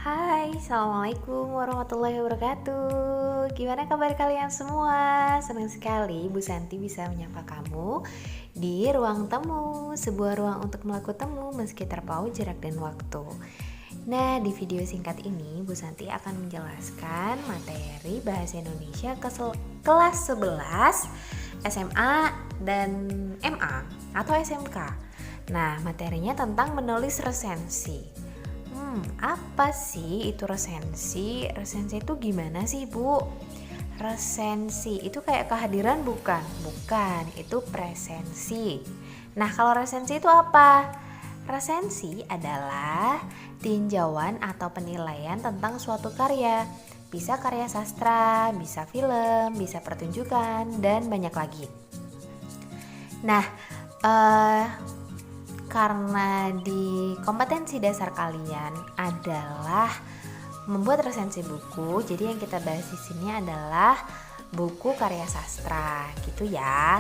Hai, Assalamualaikum warahmatullahi wabarakatuh. Gimana kabar kalian semua? Senang sekali Bu Santi bisa menyapa kamu di ruang temu, sebuah ruang untuk melakukan temu meski terpaut jarak dan waktu. Nah, di video singkat ini Bu Santi akan menjelaskan materi Bahasa Indonesia kelas 11 SMA dan MA atau SMK. Nah, materinya tentang menulis resensi. Apa sih itu resensi? Resensi itu gimana sih, Bu? Resensi itu kayak kehadiran bukan? Bukan, itu presensi. Nah, kalau resensi itu apa? Resensi adalah tinjauan atau penilaian tentang suatu karya. Bisa karya sastra, bisa film, bisa pertunjukan, dan banyak lagi. Nah, karena di kompetensi dasar kalian adalah membuat resensi buku, jadi yang kita bahas di sini adalah buku karya sastra, gitu ya.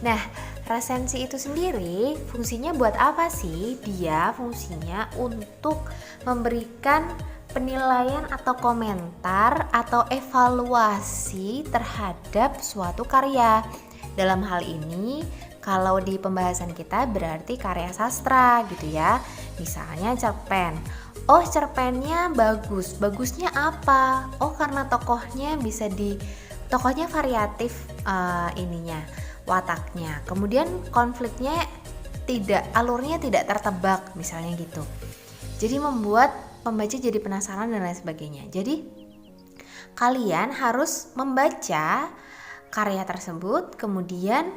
Nah, resensi itu sendiri fungsinya buat apa sih? Dia fungsinya untuk memberikan penilaian atau komentar atau evaluasi terhadap suatu karya. Dalam hal ini, kalau di pembahasan kita berarti karya sastra gitu ya. Misalnya cerpen. Oh, cerpennya bagus. Bagusnya apa? Oh, karena tokohnya tokohnya variatif wataknya. Kemudian konfliknya alurnya tidak tertebak misalnya gitu. Jadi membuat pembaca jadi penasaran dan lain sebagainya. Jadi kalian harus membaca karya tersebut, kemudian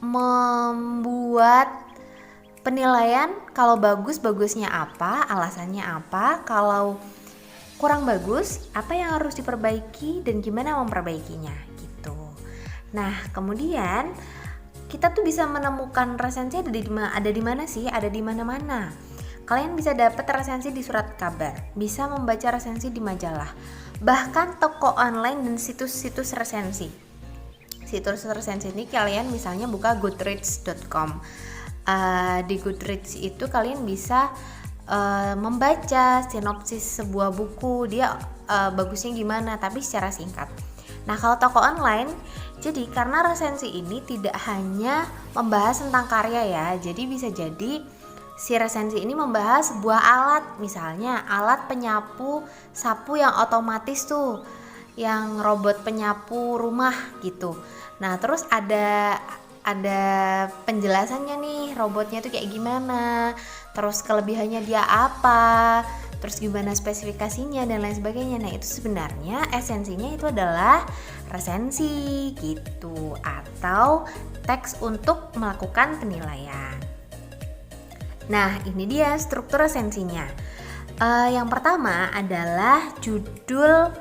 membuat penilaian kalau bagusnya apa, alasannya apa, kalau kurang bagus apa yang harus diperbaiki dan gimana memperbaikinya gitu. Nah, kemudian kita tuh bisa menemukan resensi ada di mana sih? Ada di mana-mana. Kalian bisa dapat resensi di surat kabar, bisa membaca resensi di majalah, bahkan toko online dan situs-situs resensi. Situs resensi ini kalian misalnya buka goodreads.com. Di Goodreads itu kalian bisa membaca sinopsis sebuah buku, dia bagusnya gimana, tapi secara singkat. Nah, kalau toko online, jadi karena resensi ini tidak hanya membahas tentang karya ya, jadi bisa jadi si resensi ini membahas sebuah alat, misalnya alat penyapu sapu yang otomatis tuh, yang robot penyapu rumah gitu. Nah, terus ada penjelasannya nih, robotnya tuh kayak gimana, terus kelebihannya dia apa, terus gimana spesifikasinya dan lain sebagainya. Nah, itu sebenarnya esensinya itu adalah resensi gitu, atau teks untuk melakukan penilaian. Nah, ini dia struktur resensinya. Yang pertama adalah judul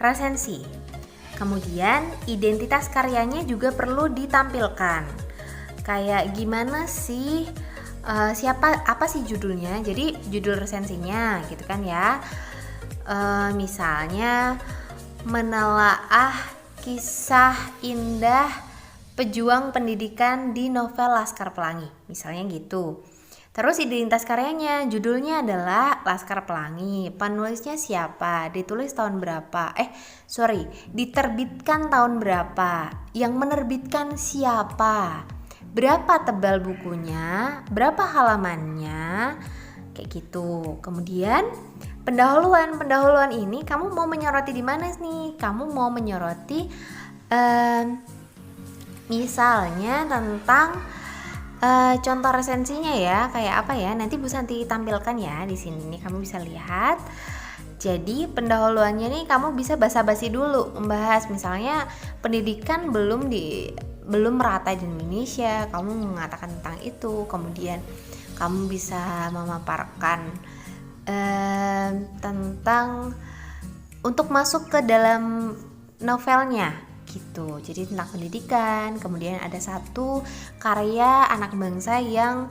resensi. Kemudian identitas karyanya juga perlu ditampilkan. Kayak gimana sih, apa sih judulnya? Jadi judul resensinya gitu kan ya. Misalnya menelaah kisah indah pejuang pendidikan di novel Laskar Pelangi, misalnya gitu. Terus identitas karyanya, judulnya adalah Laskar Pelangi, penulisnya siapa, ditulis tahun berapa, diterbitkan tahun berapa, yang menerbitkan siapa, berapa tebal bukunya, berapa halamannya, kayak gitu. Kemudian pendahuluan ini kamu mau menyoroti di mana nih? Kamu mau menyoroti misalnya tentang contoh resensinya ya, kayak apa ya? Nanti Bu Santi tampilkan ya di sini nih, kamu bisa lihat. Jadi pendahuluannya nih kamu bisa basa-basi dulu, membahas misalnya pendidikan belum merata di Indonesia, kamu mengatakan tentang itu. Kemudian kamu bisa memaparkan tentang untuk masuk ke dalam novelnya gitu. Jadi tentang pendidikan. Kemudian ada satu karya anak bangsa yang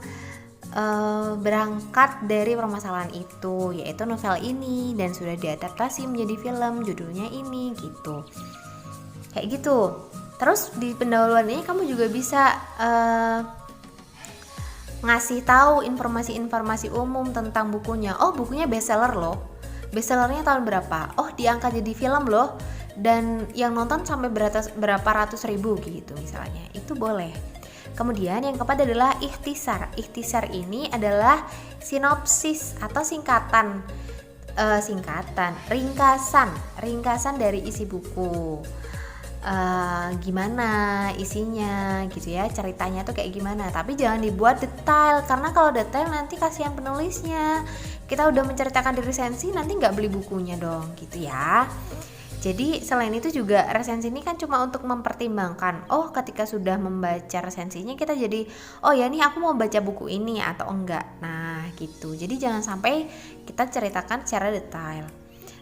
berangkat dari permasalahan itu, yaitu novel ini, dan sudah diadaptasi menjadi film, judulnya ini gitu. Kayak gitu. Terus di pendahuluan ini kamu juga bisa ngasih tahu informasi-informasi umum tentang bukunya. Oh, bukunya bestseller loh. Bestsellernya tahun berapa? Oh, diangkat jadi film loh. Dan yang nonton sampai berapa ratus ribu gitu misalnya. Itu boleh. Kemudian yang keempat adalah ikhtisar. Ikhtisar ini adalah sinopsis atau ringkasan dari isi buku. Gimana isinya gitu ya, ceritanya tuh kayak gimana, tapi jangan dibuat detail, karena kalau detail nanti kasihan penulisnya. Kita udah menceritakan di resensi, nanti nggak beli bukunya dong gitu ya. Jadi selain itu juga resensi ini kan cuma untuk mempertimbangkan, oh ketika sudah membaca resensinya kita jadi, oh ya nih aku mau baca buku ini atau enggak. Nah gitu, jadi jangan sampai kita ceritakan secara detail.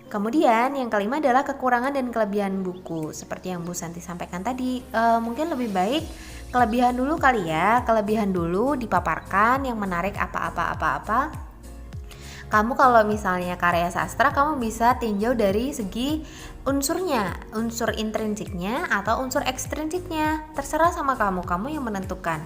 Kemudian yang kelima adalah kekurangan dan kelebihan buku. Seperti yang Bu Santi sampaikan tadi, mungkin lebih baik kelebihan dulu kali ya. Kelebihan dulu dipaparkan, yang menarik apa. Kamu kalau misalnya karya sastra, kamu bisa tinjau dari segi unsurnya, unsur intrinsiknya atau unsur ekstrinsiknya. Terserah sama kamu yang menentukan.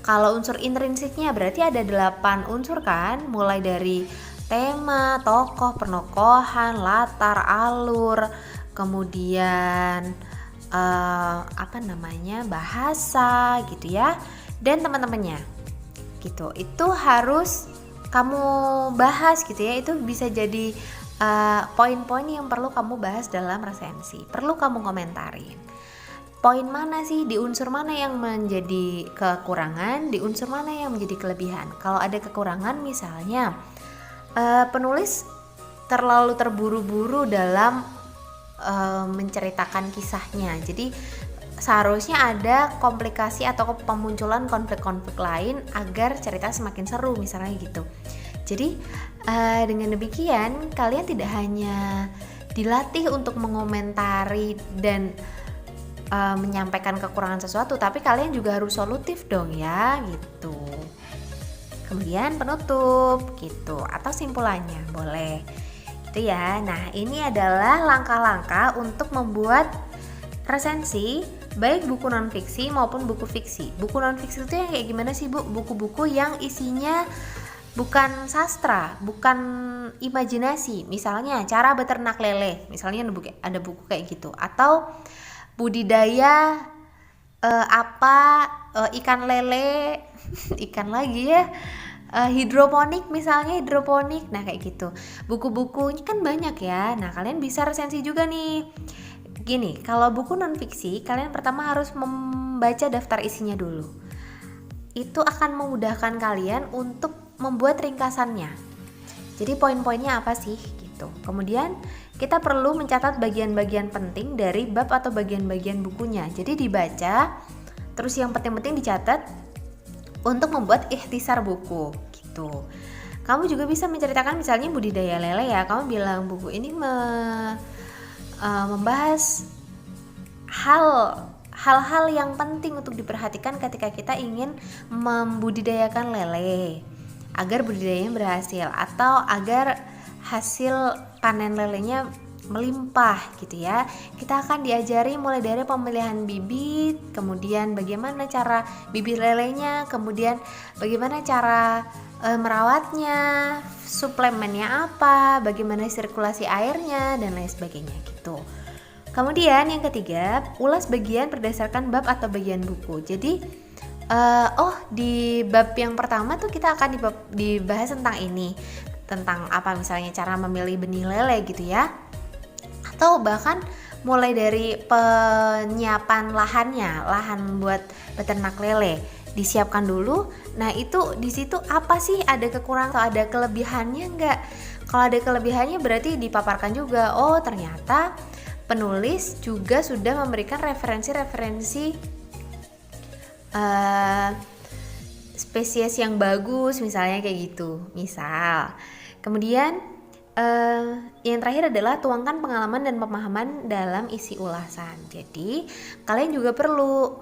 Kalau unsur intrinsiknya berarti ada 8 unsur kan, mulai dari tema, tokoh, penokohan, latar, alur, kemudian bahasa gitu ya, dan teman-temannya gitu. Itu harus kamu bahas gitu ya. Itu bisa jadi poin-poin yang perlu kamu bahas dalam resensi, perlu kamu komentarin. Poin mana sih, di unsur mana yang menjadi kekurangan, di unsur mana yang menjadi kelebihan. Kalau ada kekurangan misalnya penulis terlalu terburu-buru dalam menceritakan kisahnya, jadi seharusnya ada komplikasi atau pemunculan konflik-konflik lain agar cerita semakin seru misalnya gitu. Jadi dengan demikian kalian tidak hanya dilatih untuk mengomentari dan menyampaikan kekurangan sesuatu, tapi kalian juga harus solutif dong ya gitu. Kemudian penutup gitu atau simpulannya boleh gitu ya. Nah ini adalah langkah-langkah untuk membuat resensi baik buku non-fiksi maupun buku fiksi. Buku non-fiksi itu yang kayak gimana sih Bu? Buku-buku yang isinya bukan sastra, bukan imajinasi. Misalnya cara beternak lele, misalnya ada buku kayak gitu. Atau budidaya ikan lele, ikan lagi ya, hidroponik misalnya, hidroponik. Nah kayak gitu. Buku-bukunya kan banyak ya. Nah kalian bisa resensi juga nih. Gini, kalau buku non-fiksi, kalian pertama harus membaca daftar isinya dulu. Itu akan memudahkan kalian untuk membuat ringkasannya. Jadi poin-poinnya apa sih gitu. Kemudian kita perlu mencatat bagian-bagian penting dari bab atau bagian-bagian bukunya. Jadi dibaca, terus yang penting-penting dicatat untuk membuat ikhtisar buku gitu. Kamu juga bisa menceritakan misalnya budidaya lele ya. Kamu bilang buku ini membahas hal-hal yang penting untuk diperhatikan ketika kita ingin membudidayakan lele agar budidayanya berhasil atau agar hasil panen lelenya melimpah gitu ya. Kita akan diajari mulai dari pemilihan bibit, kemudian bagaimana cara bibit lelenya, kemudian bagaimana cara merawatnya, suplemennya apa, bagaimana sirkulasi airnya dan lain sebagainya gitu. Kemudian yang ketiga, ulas bagian berdasarkan bab atau bagian buku. Jadi di bab yang pertama tuh kita akan dibahas tentang ini, tentang apa misalnya cara memilih benih lele gitu ya, atau bahkan mulai dari penyiapan lahan buat beternak lele disiapkan dulu. Nah itu di situ apa sih, ada kekurangan atau ada kelebihannya enggak? Kalau ada kelebihannya berarti dipaparkan juga. Oh ternyata penulis juga sudah memberikan referensi spesies yang bagus misalnya kayak gitu. Misal. Kemudian yang terakhir adalah tuangkan pengalaman dan pemahaman dalam isi ulasan. Jadi kalian juga perlu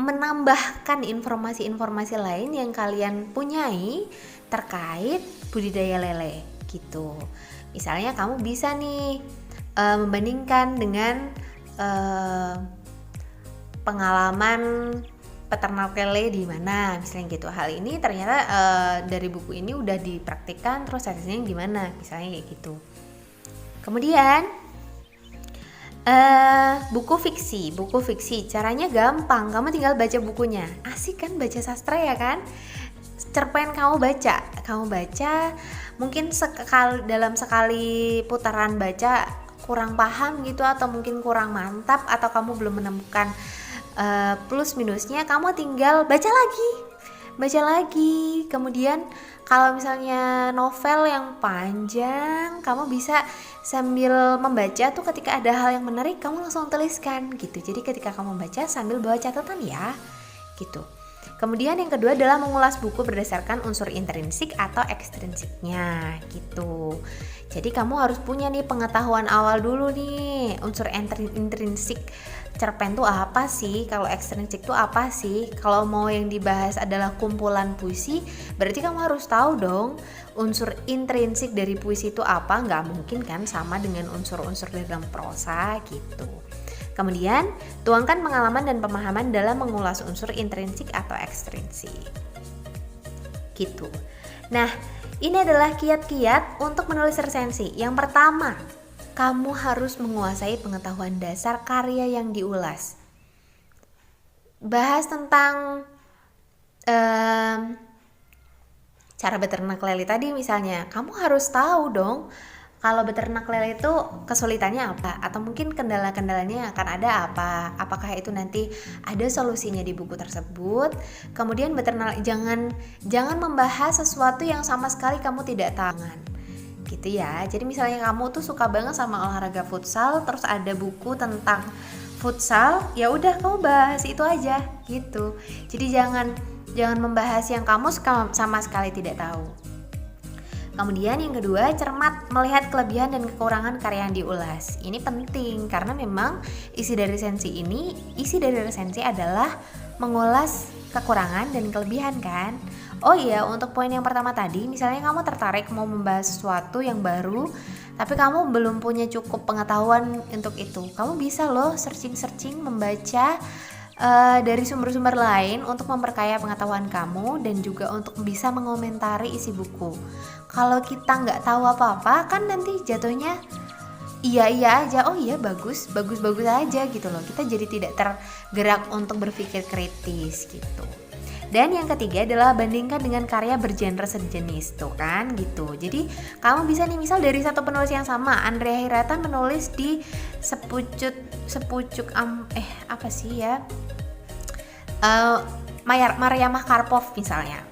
menambahkan informasi-informasi lain yang kalian punyai terkait budidaya lele gitu. Misalnya kamu bisa nih membandingkan dengan pengalaman peternak lele di mana, misalnya gitu. Hal ini ternyata dari buku ini udah dipraktikkan, terus hasilnya gimana, misalnya kayak gitu. Kemudian buku fiksi caranya gampang, kamu tinggal baca bukunya. Asik kan baca sastra ya kan? Cerpen kamu baca, mungkin dalam sekali putaran baca kurang paham gitu, atau mungkin kurang mantap, atau kamu belum menemukan plus minusnya, kamu tinggal baca lagi. Kemudian kalau misalnya novel yang panjang, kamu bisa sambil membaca tuh, ketika ada hal yang menarik kamu langsung tuliskan gitu. Jadi ketika kamu baca sambil bawa catatan ya gitu. Kemudian yang kedua adalah mengulas buku berdasarkan unsur intrinsik atau ekstrinsiknya gitu. Jadi kamu harus punya nih pengetahuan awal dulu nih, unsur intrinsik cerpen tuh apa sih, kalau ekstrinsik tuh apa sih. Kalau mau yang dibahas adalah kumpulan puisi, berarti kamu harus tahu dong unsur intrinsik dari puisi itu apa. Nggak mungkin kan sama dengan unsur-unsur dalam prosa gitu. Kemudian, tuangkan pengalaman dan pemahaman dalam mengulas unsur intrinsik atau ekstrinsik. Gitu. Nah, ini adalah kiat-kiat untuk menulis resensi. Yang pertama, kamu harus menguasai pengetahuan dasar karya yang diulas. Bahas tentang cara beternak lele tadi misalnya, kamu harus tahu dong kalau beternak lele itu kesulitannya apa, atau mungkin kendala-kendalanya akan ada apa, apakah itu nanti ada solusinya di buku tersebut. Kemudian jangan membahas sesuatu yang sama sekali kamu tidak tahu gitu ya. Jadi misalnya kamu tuh suka banget sama olahraga futsal, terus ada buku tentang futsal, ya udah kamu bahas itu aja gitu. Jadi jangan membahas yang kamu sama sekali tidak tahu. Kemudian yang kedua, cermat melihat kelebihan dan kekurangan karya yang diulas. Ini penting karena memang isi dari resensi adalah mengulas kekurangan dan kelebihan kan. Oh iya, untuk poin yang pertama tadi, misalnya kamu tertarik mau membahas sesuatu yang baru, tapi kamu belum punya cukup pengetahuan untuk itu. Kamu bisa loh searching membaca dari sumber-sumber lain untuk memperkaya pengetahuan kamu dan juga untuk bisa mengomentari isi buku. Kalau kita nggak tahu apa-apa kan nanti jatuhnya iya aja, oh iya bagus aja gitu loh. Kita jadi tidak tergerak untuk berpikir kritis gitu. Dan yang ketiga adalah bandingkan dengan karya bergenre sejenis tuh kan gitu. Jadi kamu bisa nih, misal dari satu penulis yang sama, Andrea Hirata menulis di Mariamah Karpov misalnya.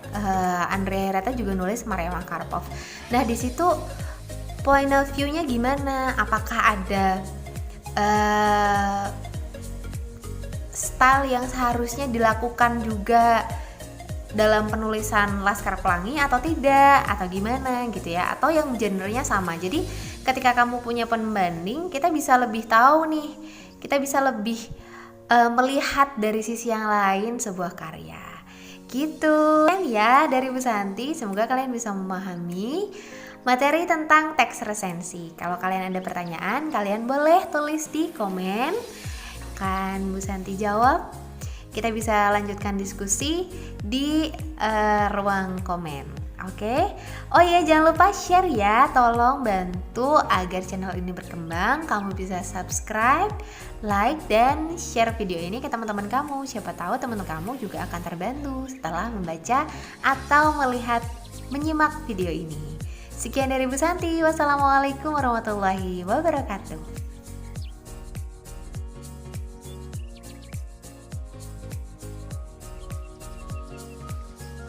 Andrea Hirata juga nulis Mariamah Karpov. Nah di situ point of view-nya gimana? Apakah ada style yang seharusnya dilakukan juga dalam penulisan Laskar Pelangi atau tidak, atau gimana gitu ya, atau yang genrenya sama. Jadi ketika kamu punya pembanding, kita bisa lebih tahu nih, kita bisa lebih melihat dari sisi yang lain sebuah karya gitu ya. Dari Bu Santi, semoga kalian bisa memahami materi tentang teks resensi. Kalau kalian ada pertanyaan, kalian boleh tulis di komen, kan Bu Santi jawab. Kita bisa lanjutkan diskusi di ruang komen. Oke. Oh iya, jangan lupa share ya. Tolong bantu agar channel ini berkembang. Kamu bisa subscribe, like, dan share video ini ke teman-teman kamu. Siapa tahu teman-teman kamu juga akan terbantu setelah membaca atau menyimak video ini. Sekian dari Bu Santi. Wassalamualaikum warahmatullahi wabarakatuh.